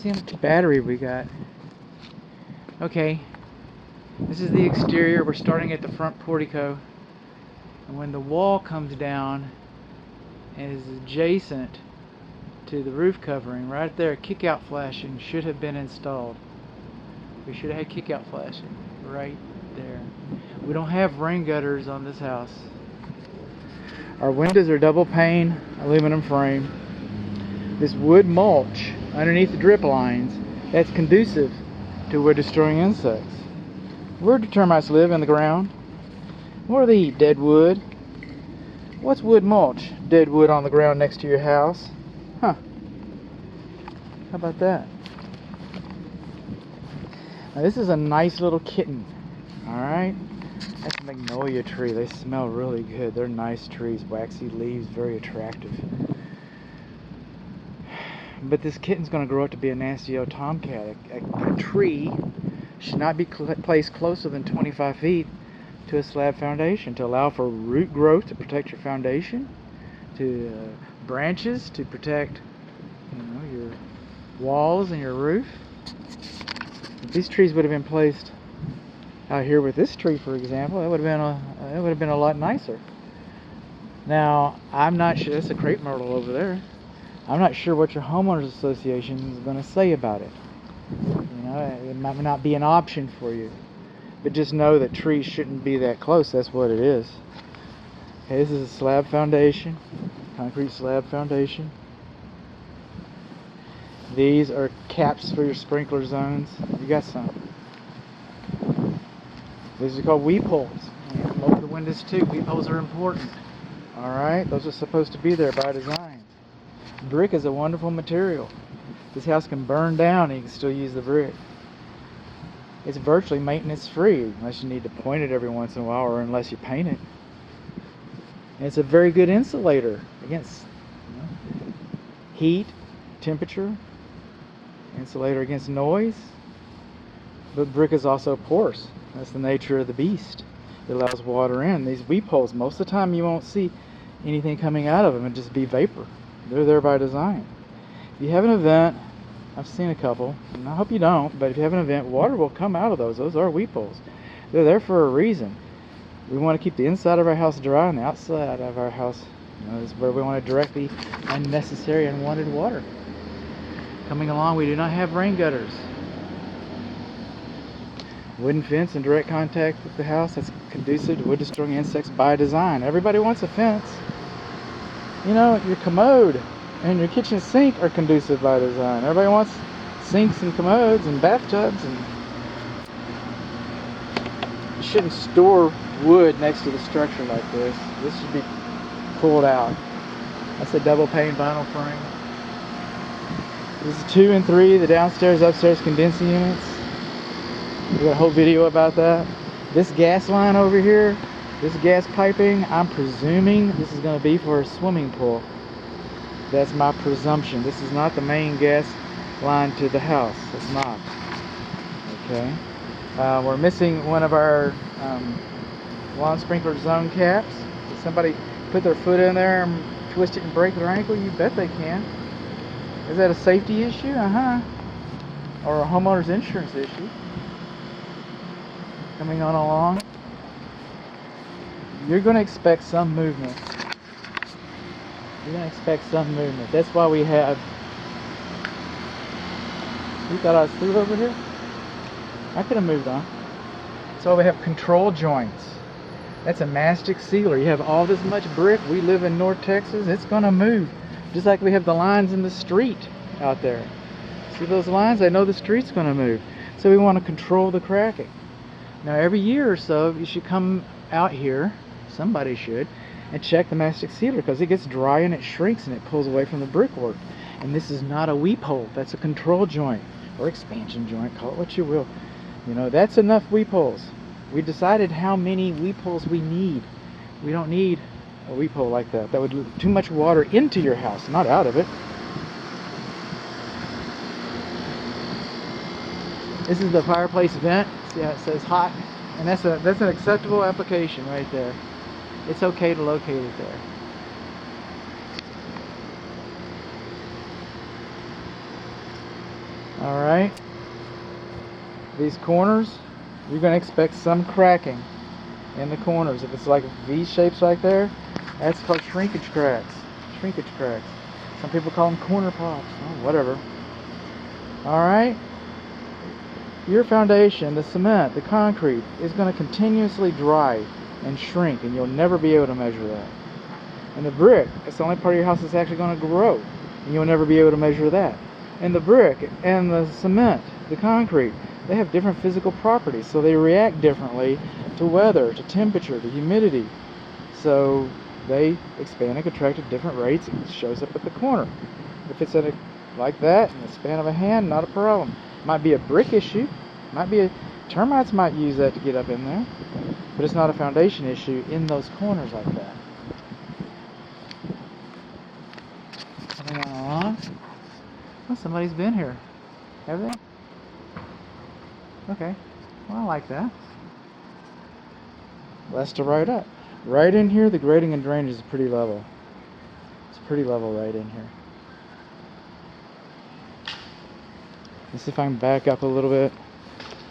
see how much battery we got. Okay, this is the exterior. We're starting at the front portico. And when the wall comes down and is adjacent to the roof covering, right there, kick-out flashing should have been installed. We should have had kick-out flashing right there. We don't have rain gutters on this house. Our windows are double pane aluminum frame. This wood mulch underneath the drip lines, that's conducive to wood destroying insects. Where do termites live? In the ground. What do they eat? Dead wood. What's wood mulch? Dead wood on the ground next to your house. Huh. How about that? Now this is a nice little kitten. Alright? That's a magnolia tree. They smell really good. They're nice trees. Waxy leaves, very attractive. But this kitten's going to grow up to be a nasty old tomcat. A tree should not be placed closer than 25 feet to a slab foundation to allow for root growth to protect your foundation, to branches to protect, your walls and your roof. If these trees would have been placed out here with this tree, for example, it would have been a lot nicer. Now, I'm not sure. That's a crepe myrtle over there. I'm not sure what your homeowners association is going to say about it. It might not be an option for you, but just know that trees shouldn't be that close. That's what it is. Okay, this is a slab foundation, concrete slab foundation. These are caps for your sprinkler zones. You got some. These are called weep holes. Come over the windows too. Weep holes are important. All right, those are supposed to be there by design. Brick is a wonderful material. This house can burn down and you can still use the brick. It's virtually maintenance free unless you need to point it every once in a while or unless you paint it. And it's a very good insulator against heat, temperature, insulator against noise. But brick is also porous. That's the nature of the beast. It allows water in. These weep holes, most of the time you won't see anything coming out of them. It'll just be vapor. They're there by design. If you have an event, I've seen a couple, and I hope you don't, but if you have an event, water will come out of those. Those are weep holes. They're there for a reason. We want to keep the inside of our house dry and the outside of our house, this is where we want to direct the unnecessary, unwanted water. Coming along, we do not have rain gutters. Wooden fence in direct contact with the house, that's conducive to wood destroying insects by design. Everybody wants a fence. Your commode and your kitchen sink are conducive by design. Everybody wants sinks and commodes and bathtubs, and you shouldn't store wood next to the structure like this. This should be pulled out. That's a double pane vinyl frame. This is 2 and 3, the downstairs, upstairs condensing units. We got a whole video about that. This gas line over here, this gas piping, I'm presuming this is going to be for a swimming pool. That's my presumption. This is not the main gas line to the house. It's not. Okay. We're missing one of our lawn sprinkler zone caps. Did somebody put their foot in there and twist it and break their ankle? You bet they can. Is that a safety issue? Or a homeowner's insurance issue? Coming on along. You're going to expect some movement. You're going to expect some movement. That's why we have... You thought I was through over here? I could have moved on. So we have control joints. That's a mastic sealer. You have all this much brick. We live in North Texas. It's going to move. Just like we have the lines in the street out there. See those lines? I know the street's going to move. So we want to control the cracking. Now every year or so you should come out here, somebody should, and check the mastic sealer because it gets dry and it shrinks and it pulls away from the brickwork. And this is not a weep hole. That's a control joint or expansion joint. Call it what you will. That's enough weep holes. We decided how many weep holes we need. We don't need a weep hole like that. That would let too much water into your house, not out of it. This is the fireplace vent. See how it says hot? And that's an acceptable application right there. It's okay to locate it there. Alright, these corners, you're going to expect some cracking in the corners. If it's like V shapes right there, that's called shrinkage cracks. Shrinkage cracks. Some people call them corner pops. Oh, whatever. Alright, your foundation, the cement, the concrete, is going to continuously dry and shrink, and you'll never be able to measure that. And the brick, it's the only part of your house that's actually going to grow, and you'll never be able to measure that. And the brick and the cement, the concrete, they have different physical properties, so they react differently to weather, to temperature, to humidity. So they expand and contract at different rates. It shows up at the corner. If it's at like that, in the span of a hand, not a problem. Might be a brick issue. Termites might use that to get up in there, but it's not a foundation issue in those corners like that. Well, somebody's been here. Have they? Okay. Well, I like that. Less to write up. Right in here, the grading and drainage is pretty level. It's pretty level right in here. Let's see if I can back up a little bit.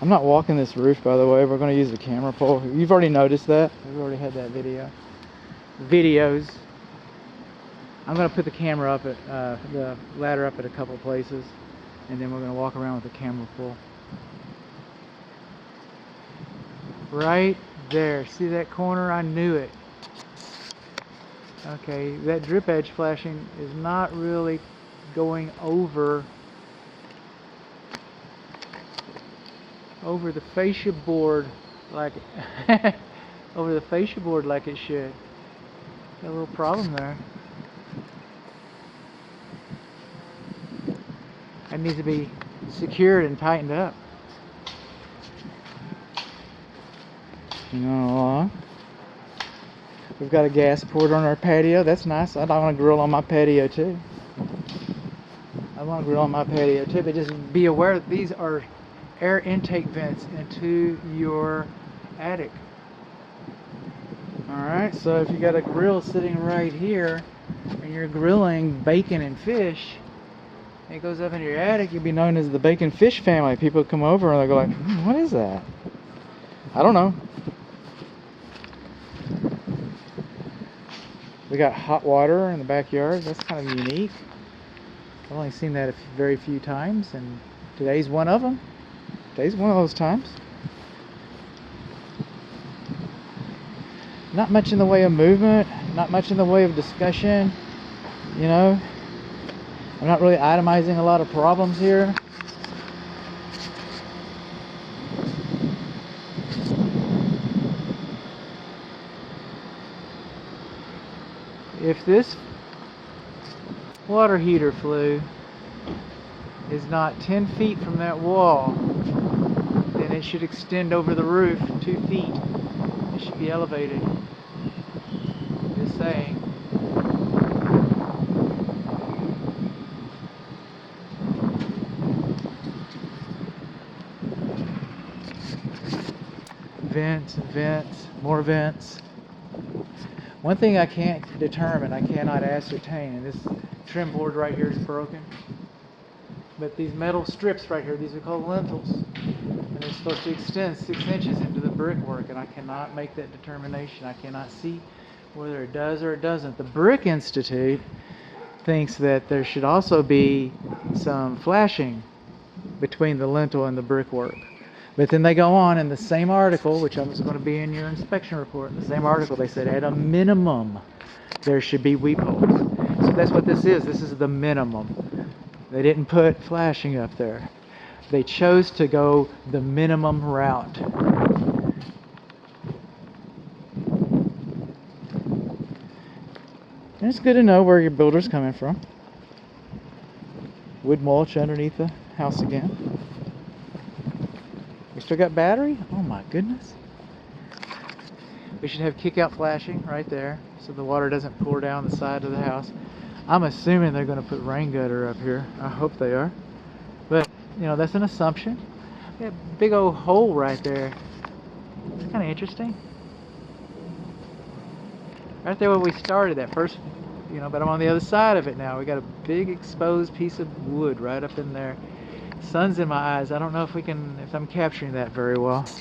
I'm not walking this roof, by the way. We're going to use the camera pole. You've already noticed that. We've already had that videos. I'm going to put the camera up at the ladder up at a couple places, and then we're going to walk around with the camera pole. Right there. See that corner? I knew it. Okay, that drip edge flashing is not really going over the fascia board like over the fascia board like it should. Got a little problem there. That needs to be secured and tightened up. We've got a gas port on our patio. That's nice. I want to grill on my patio too. But just be aware that these are air intake vents into your attic. Alright, so if you got a grill sitting right here and you're grilling bacon and fish, and it goes up into your attic, you'll be known as the bacon fish family. People come over and they'll go like, what is that? I don't know. We got hot water in the backyard. That's kind of unique. I've only seen that very few times, and today's one of them. Today's one of those times. Not much in the way of movement, not much in the way of discussion, you know. I'm not really itemizing a lot of problems here. If this water heater flue is not 10 feet from that wall, then it should extend over the roof 2 feet. It should be elevated. Just saying. Vents, more vents. One thing I can't determine, I cannot ascertain, and this trim board right here is broken, but these metal strips right here, these are called lintels, and they're supposed to extend 6 inches into the brickwork, and I cannot make that determination. I cannot see whether it does or it doesn't. The Brick Institute thinks that there should also be some flashing between the lintel and the brickwork. But then they go on in the same article, which is going to be in your inspection report, in the same article they said at a minimum there should be weep holes. So that's what this is. This is the minimum. They didn't put flashing up there. They chose to go the minimum route. And it's good to know where your builder's coming from. Wood mulch underneath the house again. We still got battery? Oh my goodness. We should have kick-out flashing right there so the water doesn't pour down the side of the house. I'm assuming they're going to put rain gutter up here. I hope they are. But, you know, that's an assumption. That big old hole right there. It's kind of interesting. Right there where we started, that first, you know, but I'm on the other side of it now. We got a big exposed piece of wood right up in there. Sun's in my eyes. I don't know if I'm capturing that very well.